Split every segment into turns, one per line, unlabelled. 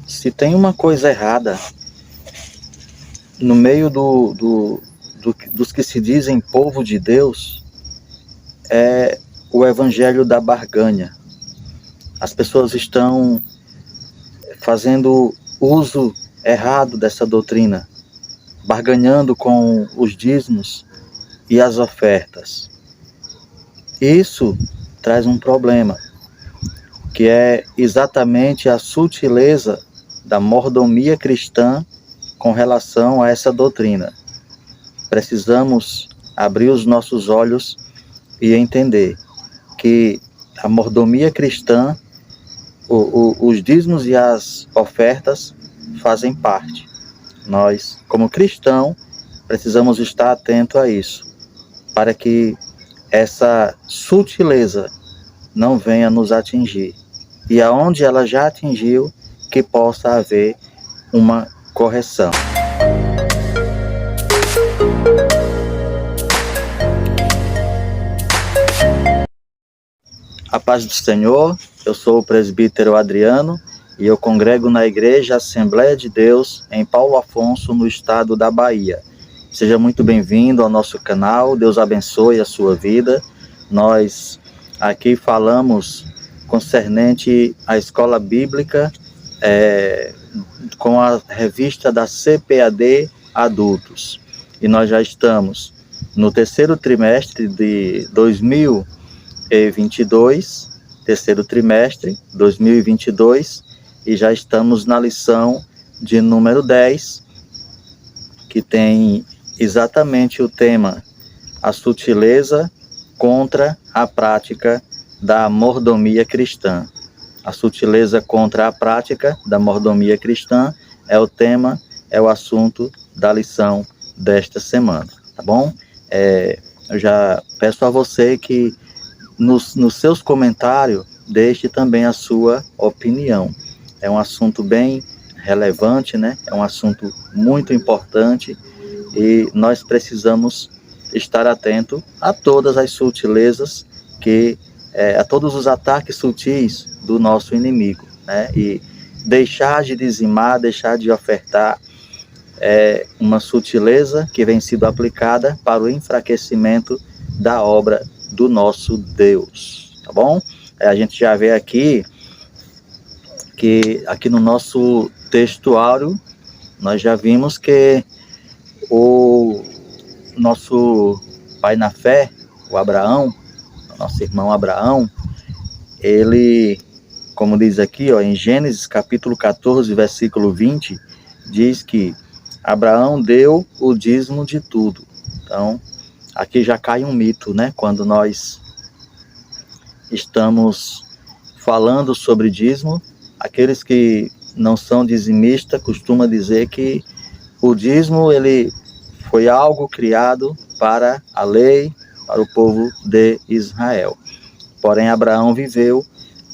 Se tem uma coisa errada no meio dos que se dizem povo de Deus, é o evangelho da barganha. As pessoas estão fazendo uso errado dessa doutrina, barganhando com os dízimos e as ofertas. Isso traz um problema, que é exatamente a sutileza da mordomia cristã com relação a essa doutrina. Precisamos abrir os nossos olhos e entender que a mordomia cristã, os dízimos e as ofertas fazem parte. Nós, como cristãos, precisamos estar atento a isso, para que essa sutileza não venha nos atingir. E aonde ela já atingiu, que possa haver uma correção. A paz do Senhor, eu sou o presbítero Adriano e eu congrego na Igreja Assembleia de Deus em Paulo Afonso, no estado da Bahia. Seja muito bem-vindo ao nosso canal, Deus abençoe a sua vida. Nós aqui falamos concernente à escola bíblica com a revista da CPAD Adultos. E nós já estamos no terceiro trimestre de 2022, terceiro trimestre 2022, e já estamos na lição de número 10, que tem exatamente o tema: a sutileza contra a prática da mordomia cristã. A sutileza contra a prática da mordomia cristã é o tema, é o assunto da lição desta semana, tá bom? Eu já peço a você que nos seus comentários deixe também a sua opinião. É um assunto bem relevante, né? É um assunto muito importante e nós precisamos estar atento a todas as sutilezas a todos os ataques sutis do nosso inimigo, né? E deixar de dizimar, deixar de ofertar é uma sutileza que vem sido aplicada para o enfraquecimento da obra do nosso Deus, tá bom? A gente já vê aqui que aqui no nosso textuário nós já vimos que o nosso pai na fé, o Abraão, o nosso irmão Abraão, ele, como diz aqui, em Gênesis capítulo 14, versículo 20, diz que Abraão deu o dízimo de tudo. Então, aqui já cai um mito, né? Quando nós estamos falando sobre dízimo, aqueles que não são dizimistas costumam dizer que o dízimo ele foi algo criado para a lei, para o povo de Israel. Porém, Abraão viveu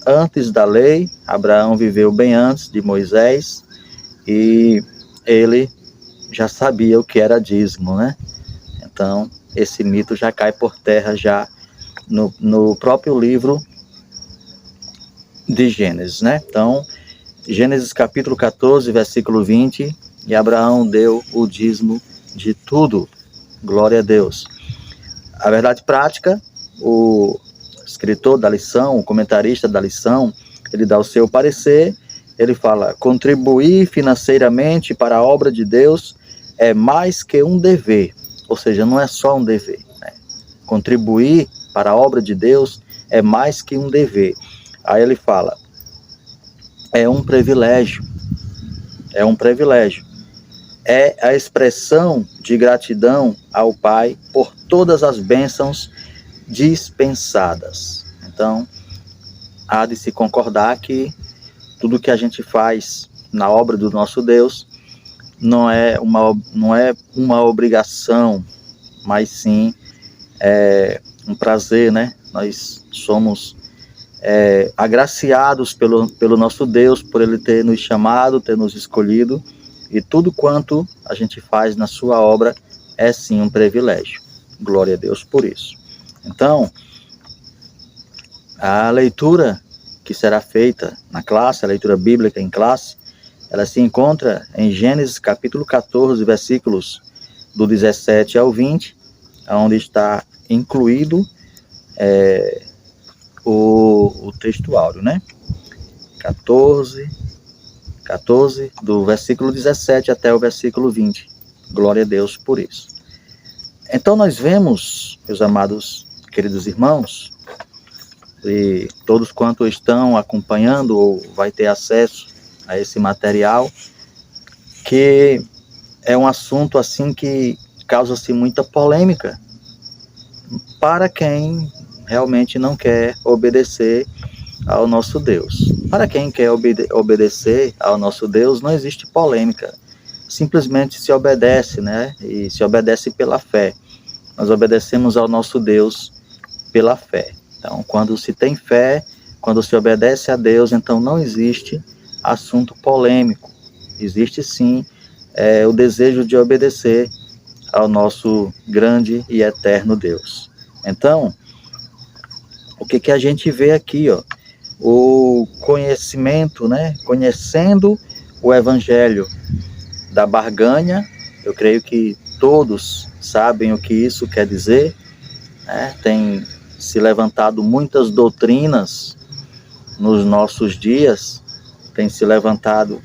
antes da lei, Abraão viveu bem antes de Moisés, e ele já sabia o que era dízimo, né? Então, esse mito já cai por terra já no próprio livro de Gênesis, né? Então, Gênesis capítulo 14, versículo 20, e Abraão deu o dízimo de tudo. Glória a Deus. A verdade prática, o escritor da lição, o comentarista da lição, ele dá o seu parecer, ele fala: contribuir financeiramente para a obra de Deus é mais que um dever, ou seja, não é só um dever, né? Contribuir para a obra de Deus é mais que um dever. Aí ele fala: é um privilégio, é um privilégio. É a expressão de gratidão ao Pai por todas as bênçãos dispensadas. Então, há de se concordar que tudo que a gente faz na obra do nosso Deus não é uma obrigação, mas sim um prazer, né? Nós somos agraciados pelo nosso Deus, por Ele ter nos chamado, ter nos escolhido, e tudo quanto a gente faz na sua obra é sim um privilégio. Glória a Deus por isso. Então, a leitura que será feita na classe, a leitura bíblica em classe, ela se encontra em Gênesis capítulo 14, versículos do 17 ao 20, onde está incluído o texto áureo, né? 14, do versículo 17 até o versículo 20. Glória a Deus por isso. Então nós vemos, meus amados, queridos irmãos, e todos quanto estão acompanhando ou vai ter acesso a esse material, que é um assunto assim que causa-se muita polêmica para quem realmente não quer obedecer ao nosso Deus. Para quem quer obedecer ao nosso Deus, não existe polêmica. Simplesmente se obedece, né? E se obedece pela fé. Nós obedecemos ao nosso Deus pela fé. Então, quando se tem fé, quando se obedece a Deus, então não existe assunto polêmico. Existe sim o desejo de obedecer ao nosso grande e eterno Deus. Então, o que a gente vê aqui, ó? O conhecimento, né? Conhecendo o Evangelho da barganha, eu creio que todos sabem o que isso quer dizer, né? Tem se levantado muitas doutrinas nos nossos dias, tem se levantado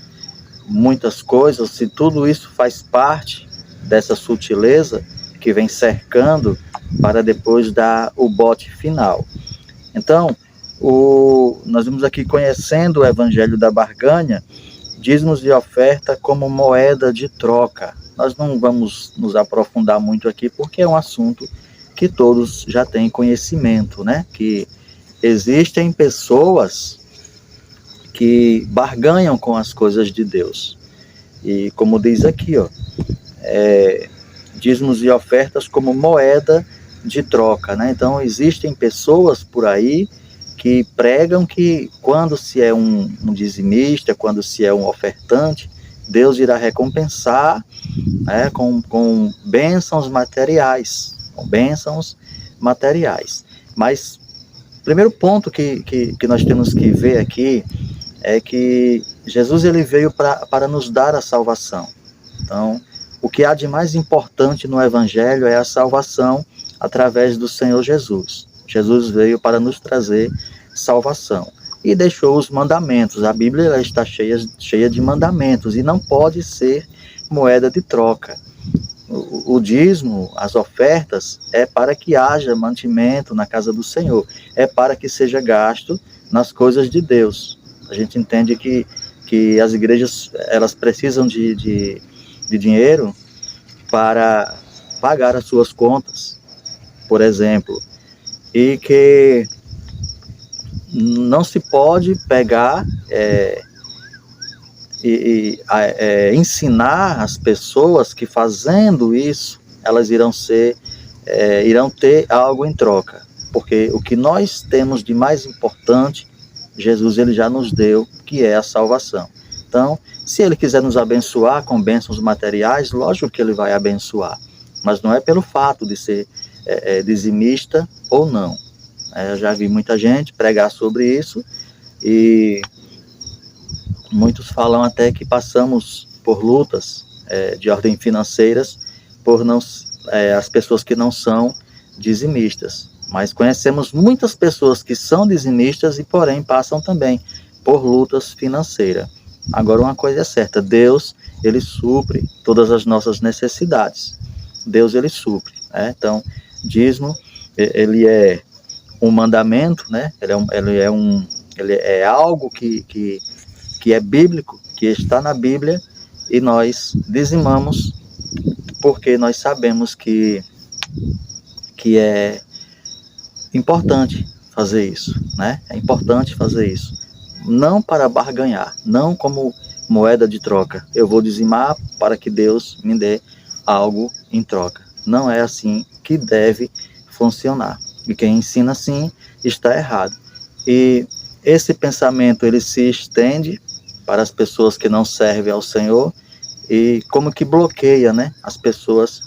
muitas coisas, se tudo isso faz parte dessa sutileza que vem cercando para depois dar o bote final. Então, nós vamos aqui conhecendo o Evangelho da barganha, dízimos e oferta como moeda de troca. Nós não vamos nos aprofundar muito aqui, porque é um assunto que todos já têm conhecimento, né? Que existem pessoas que barganham com as coisas de Deus. E como diz aqui, ó, dízimos e ofertas como moeda de troca, né? Então, existem pessoas por aí que pregam que quando se é um dizimista, quando se é um ofertante, Deus irá recompensar, né, com bênçãos materiais, Mas o primeiro ponto que nós temos que ver aqui é que Jesus ele veio para nos dar a salvação. Então, o que há de mais importante no Evangelho é a salvação através do Senhor Jesus. Jesus veio para nos trazer salvação e deixou os mandamentos. A Bíblia ela está cheia de mandamentos e não pode ser moeda de troca. O dízimo, as ofertas, é para que haja mantimento na casa do Senhor, é para que seja gasto nas coisas de Deus. A gente entende que as igrejas elas precisam de dinheiro para pagar as suas contas, por exemplo, e que não se pode pegar ensinar as pessoas que fazendo isso elas irão ter algo em troca, porque o que nós temos de mais importante, Jesus ele já nos deu, que é a salvação. Então, se ele quiser nos abençoar com bênçãos materiais, lógico que ele vai abençoar, mas não é pelo fato de ser dizimista ou não. Eu já vi muita gente pregar sobre isso e muitos falam até que passamos por lutas de ordem financeiras por as pessoas que não são dizimistas. Mas conhecemos muitas pessoas que são dizimistas e, porém, passam também por lutas financeiras. Agora, uma coisa é certa, Deus, ele supre todas as nossas necessidades. Deus, ele supre. Né? Então, dízimo, ele é um mandamento, né? Ele é algo que é bíblico, que está na Bíblia, e nós dizimamos porque nós sabemos que é importante fazer isso, né? É importante fazer isso. Não para barganhar, não como moeda de troca. Eu vou dizimar para que Deus me dê algo em troca. Não é assim que deve funcionar. E quem ensina assim está errado. E esse pensamento ele se estende para as pessoas que não servem ao Senhor e como que bloqueia, né, as pessoas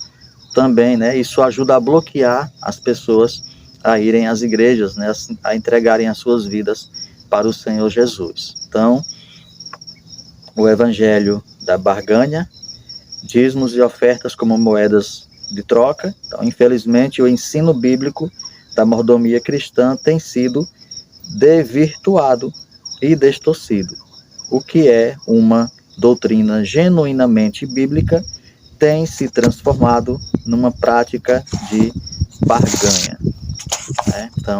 também, né? Isso ajuda a bloquear as pessoas a irem às igrejas, né, a entregarem as suas vidas para o Senhor Jesus. Então, o evangelho da barganha, dízimos e ofertas como moedas de troca. Então, infelizmente, o ensino bíblico da mordomia cristã tem sido desvirtuado e distorcido. O que é uma doutrina genuinamente bíblica tem se transformado numa prática de barganha. Então,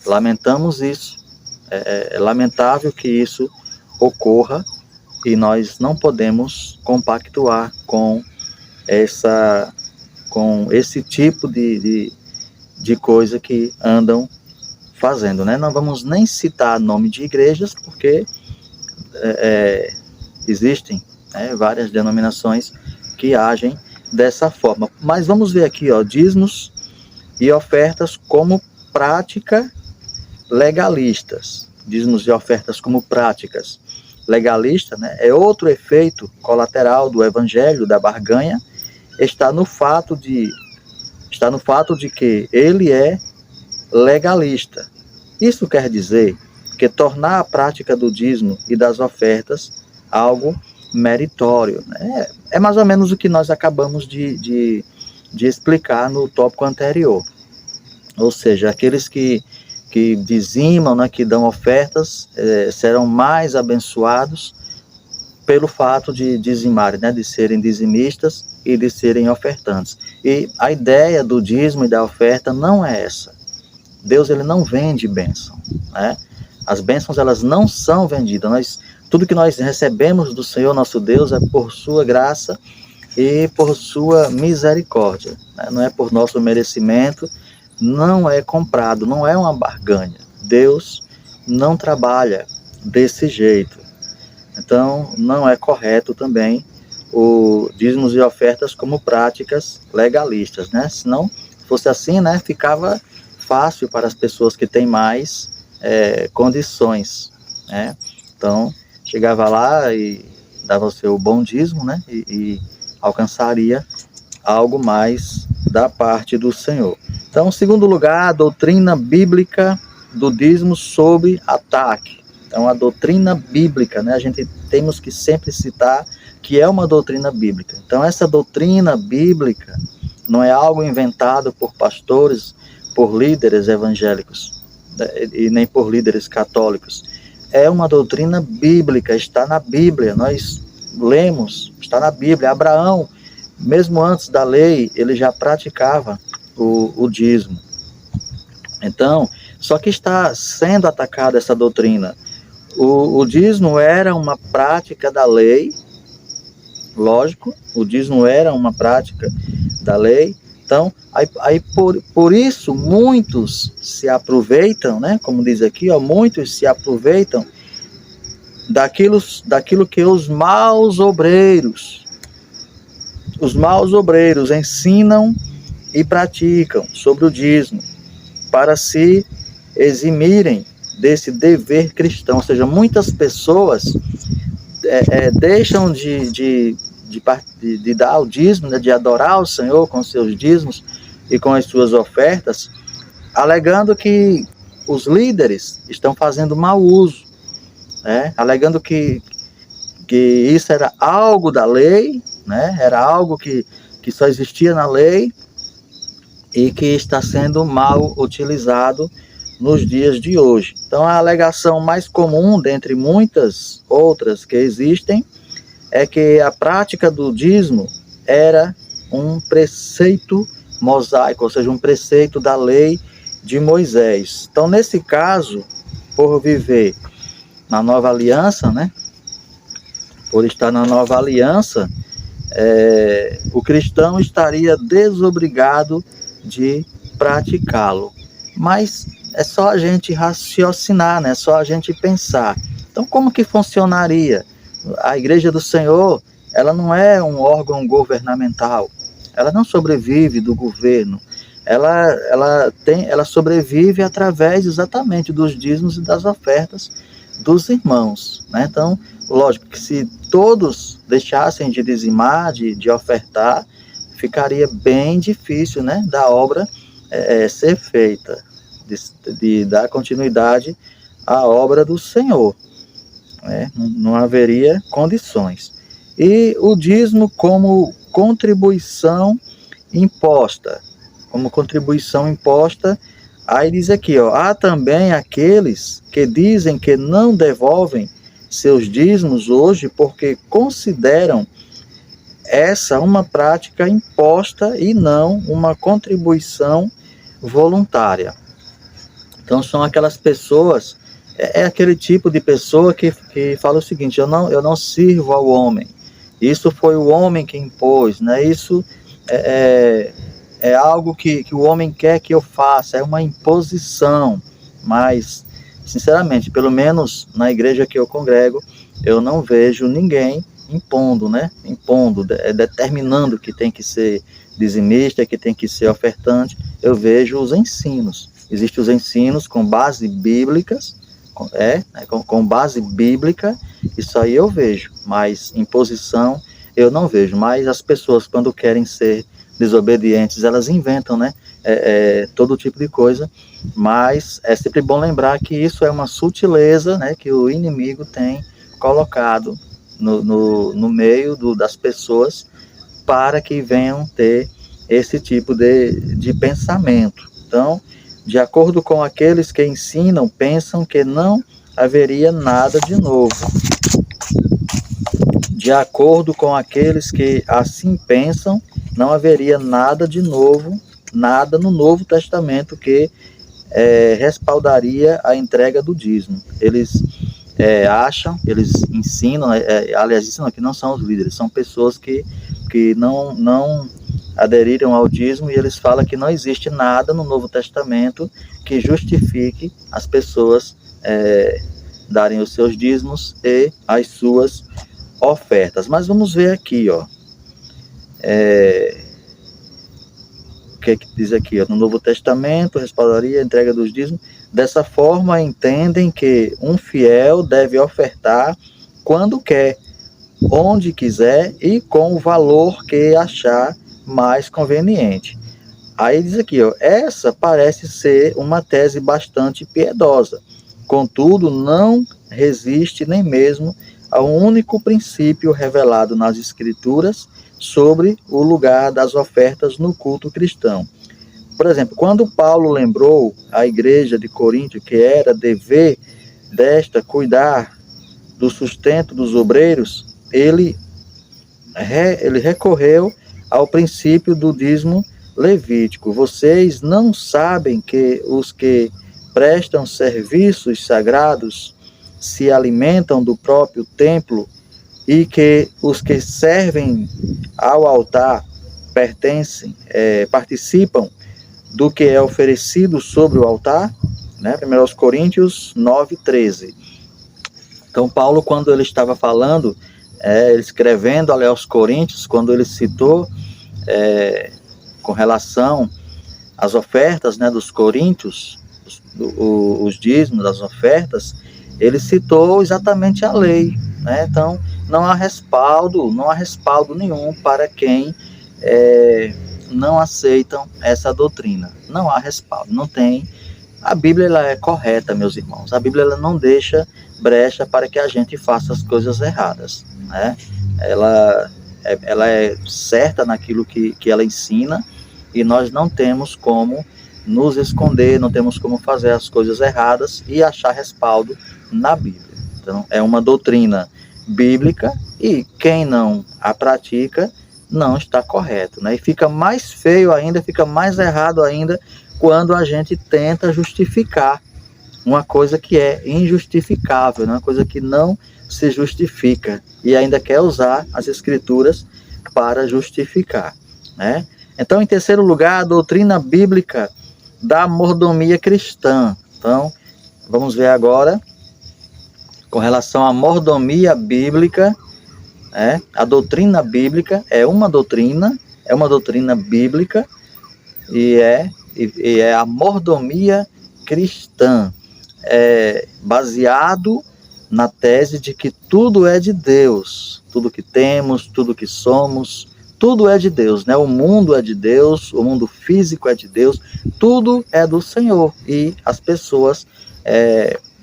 lamentamos isso. É lamentável que isso ocorra e nós não podemos compactuar com esse tipo de coisa que andam fazendo, né? Não vamos nem citar nome de igrejas, porque existem várias denominações que agem dessa forma. Mas vamos ver aqui, dízimos e ofertas como prática legalistas. Dízimos e ofertas como práticas legalistas, né? É outro efeito colateral do evangelho da barganha, está no fato de que ele é legalista. Isso quer dizer que tornar a prática do dízimo e das ofertas algo meritório, né? É mais ou menos o que nós acabamos de explicar no tópico anterior. Ou seja, aqueles que dizimam, né, que dão ofertas, serão mais abençoados pelo fato de dizimarem, né, de serem dizimistas e de serem ofertantes. E a ideia do dízimo e da oferta não é essa. Deus, ele não vende bênção, né? As bênçãos, elas não são vendidas. Tudo que nós recebemos do Senhor nosso Deus é por sua graça e por sua misericórdia, né? Não é por nosso merecimento, não é comprado, não é uma barganha. Deus não trabalha desse jeito. Então, não é correto também o dízimos e ofertas como práticas legalistas, né? Se não fosse assim, né, ficava fácil para as pessoas que têm mais condições, né? Então, chegava lá e dava o seu bom dízimo, né, e alcançaria algo mais da parte do Senhor. Então, em segundo lugar, a doutrina bíblica do dízimo sob ataque. Então, a doutrina bíblica, né, a gente temos que sempre citar que é uma doutrina bíblica. Então, essa doutrina bíblica não é algo inventado por pastores, por líderes evangélicos, e nem por líderes católicos. É uma doutrina bíblica, está na Bíblia, nós lemos, está na Bíblia. Abraão, mesmo antes da lei, ele já praticava o dízimo. Então, só que está sendo atacada essa doutrina. O dízimo era uma prática da lei, lógico, o dízimo era uma prática da lei. Então, por isso, muitos se aproveitam, né? Como diz aqui, muitos se aproveitam daquilo que os maus obreiros ensinam e praticam sobre o dízimo, para se eximirem desse dever cristão. Ou seja, muitas pessoas deixam de dar o dízimo, né, de adorar o Senhor com seus dízimos e com as suas ofertas, alegando que os líderes estão fazendo mau uso, né, alegando que isso era algo da lei, né, era algo que só existia na lei e que está sendo mal utilizado nos dias de hoje. Então, a alegação mais comum, dentre muitas outras que existem, é que a prática do dízimo era um preceito mosaico, ou seja, um preceito da lei de Moisés. Então, nesse caso, por viver na nova aliança, né, por estar na nova aliança, o cristão estaria desobrigado de praticá-lo. Mas é só a gente raciocinar, né? É só a gente pensar. Então, como que funcionaria? A Igreja do Senhor, ela não é um órgão governamental. Ela não sobrevive do governo. Ela sobrevive através exatamente dos dízimos e das ofertas dos irmãos, né? Então, lógico que se todos deixassem de dizimar, de ofertar, ficaria bem difícil, né, da obra ser feita, de dar continuidade à obra do Senhor. né? Não haveria condições. E o dízimo como contribuição imposta. Como contribuição imposta, aí diz aqui, ó, há também aqueles que dizem que não devolvem seus dízimos hoje porque consideram essa uma prática imposta e não uma contribuição voluntária. Então são aquelas pessoas, é aquele tipo de pessoa que fala o seguinte, eu não sirvo ao homem, isso foi o homem que impôs, né? Isso é algo que o homem quer que eu faça, é uma imposição, mas, sinceramente, pelo menos na igreja que eu congrego, eu não vejo ninguém impondo, né? Determinando que tem que ser dizimista, que tem que ser ofertante. Eu vejo os ensinos. Existem os ensinos com base bíblicas, com base bíblica, isso aí eu vejo, mas imposição eu não vejo. Mas as pessoas, quando querem ser desobedientes, elas inventam, né? Todo tipo de coisa, mas é sempre bom lembrar que isso é uma sutileza, né, que o inimigo tem colocado no meio das pessoas para que venham ter esse tipo de pensamento. Então, de acordo com aqueles que ensinam, pensam que não haveria nada de novo. De acordo com aqueles que assim pensam, não haveria nada de novo, nada no Novo Testamento que respaldaria a entrega do dízimo. Eles acham, eles ensinam, aliás, ensinam que não são os líderes, são pessoas que não aderiram ao dízimo, e eles falam que não existe nada no Novo Testamento que justifique as pessoas darem os seus dízimos e as suas ofertas. Mas vamos ver aqui, ó. O que diz aqui, ó? No Novo Testamento, respaldaria a entrega dos dízimos. Dessa forma, entendem que um fiel deve ofertar quando quer, onde quiser e com o valor que achar mais conveniente. Aí diz aqui, ó, essa parece ser uma tese bastante piedosa. Contudo, não resiste nem mesmo ao único princípio revelado nas Escrituras sobre o lugar das ofertas no culto cristão. Por exemplo, quando Paulo lembrou à igreja de Corinto que era dever desta cuidar do sustento dos obreiros, ele recorreu ao princípio do dízimo levítico. Vocês não sabem que os que prestam serviços sagrados se alimentam do próprio templo e que os que servem ao altar participam do que é oferecido sobre o altar, né? 1 Coríntios 9:13. Então, Paulo, quando ele estava falando, escrevendo ali aos Coríntios, quando ele citou com relação às ofertas, né, dos coríntios, os dízimos das ofertas, ele citou exatamente a lei, né? Então, não há respaldo nenhum para quem não aceitam essa doutrina. Não há respaldo, não tem. A Bíblia ela é correta, meus irmãos. A Bíblia ela não deixa brecha para que a gente faça as coisas erradas, né? Ela é certa naquilo que ela ensina, e nós não temos como nos esconder, não temos como fazer as coisas erradas e achar respaldo na Bíblia. Então, é uma doutrina bíblica, e quem não a pratica não está correto, né? E fica mais feio ainda, fica mais errado ainda, quando a gente tenta justificar uma coisa que é injustificável, né? Uma coisa que não se justifica, e ainda quer usar as Escrituras para justificar, né? Então, em terceiro lugar, a doutrina bíblica da mordomia cristã. Então, vamos ver agora, com relação à mordomia bíblica, a doutrina bíblica é uma doutrina bíblica, e é a mordomia cristã, baseado na tese de que tudo é de Deus, tudo que temos, tudo que somos, tudo é de Deus, né? O mundo é de Deus, o mundo físico é de Deus, tudo é do Senhor, e as pessoas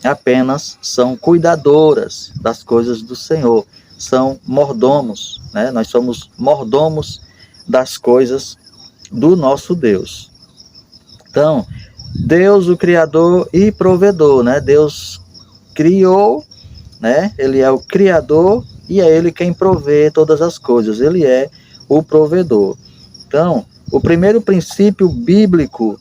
apenas são cuidadoras das coisas do Senhor, são mordomos, né? Nós somos mordomos das coisas do nosso Deus. Então, Deus, o Criador e provedor, né? Deus criou, né? Ele é o Criador e é Ele quem provê todas as coisas. Ele é o provedor. Então, o primeiro princípio bíblico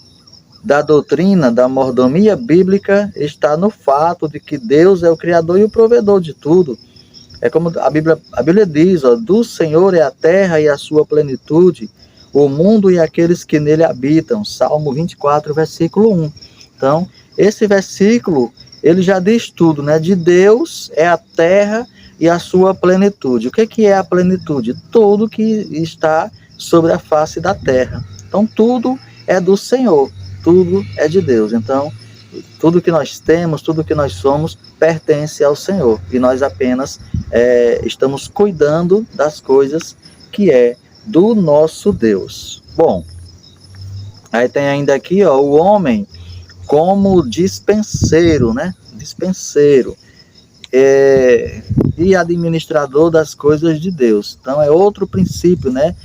da doutrina da mordomia bíblica está no fato de que Deus é o Criador e o provedor de tudo. É como a Bíblia diz, ó, do Senhor é a terra e a sua plenitude, o mundo e aqueles que nele habitam. Salmo 24, versículo 1. Então, esse versículo, ele já diz tudo, né? De Deus é a terra e a sua plenitude. O que é a plenitude? Tudo que está sobre a face da terra. Então, tudo é do Senhor, tudo é de Deus. Então, tudo que nós temos, tudo que nós somos, pertence ao Senhor. E nós apenas estamos cuidando das coisas que é do nosso Deus. Bom, aí tem ainda aqui, ó, o homem como dispenseiro, né? Dispenseiro. E administrador das coisas de Deus. Então é outro princípio, né?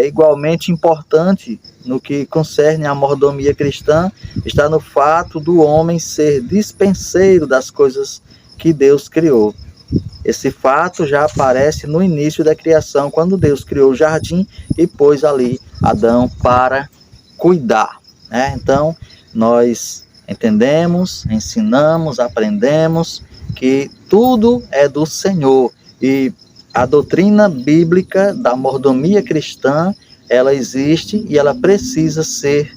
Igualmente importante no que concerne à mordomia cristã, está no fato do homem ser dispenseiro das coisas que Deus criou. Esse fato já aparece no início da criação, quando Deus criou o jardim e pôs ali Adão para cuidar, né? Então, nós entendemos, ensinamos, aprendemos que tudo é do Senhor, e a doutrina bíblica da mordomia cristã, ela existe e ela precisa ser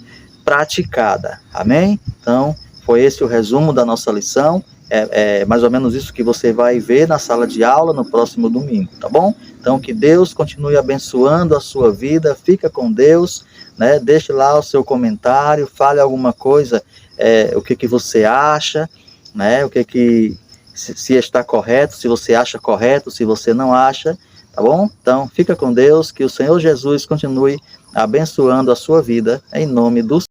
praticada. Amém? Então, foi esse o resumo da nossa lição. É mais ou menos isso que você vai ver na sala de aula no próximo domingo, tá bom? Então, que Deus continue abençoando a sua vida. Fica com Deus, né? Deixe lá o seu comentário, fale alguma coisa, o que você acha, né? Se está correto, se você acha correto, se você não acha, tá bom? Então, fica com Deus, que o Senhor Jesus continue abençoando a sua vida, em nome do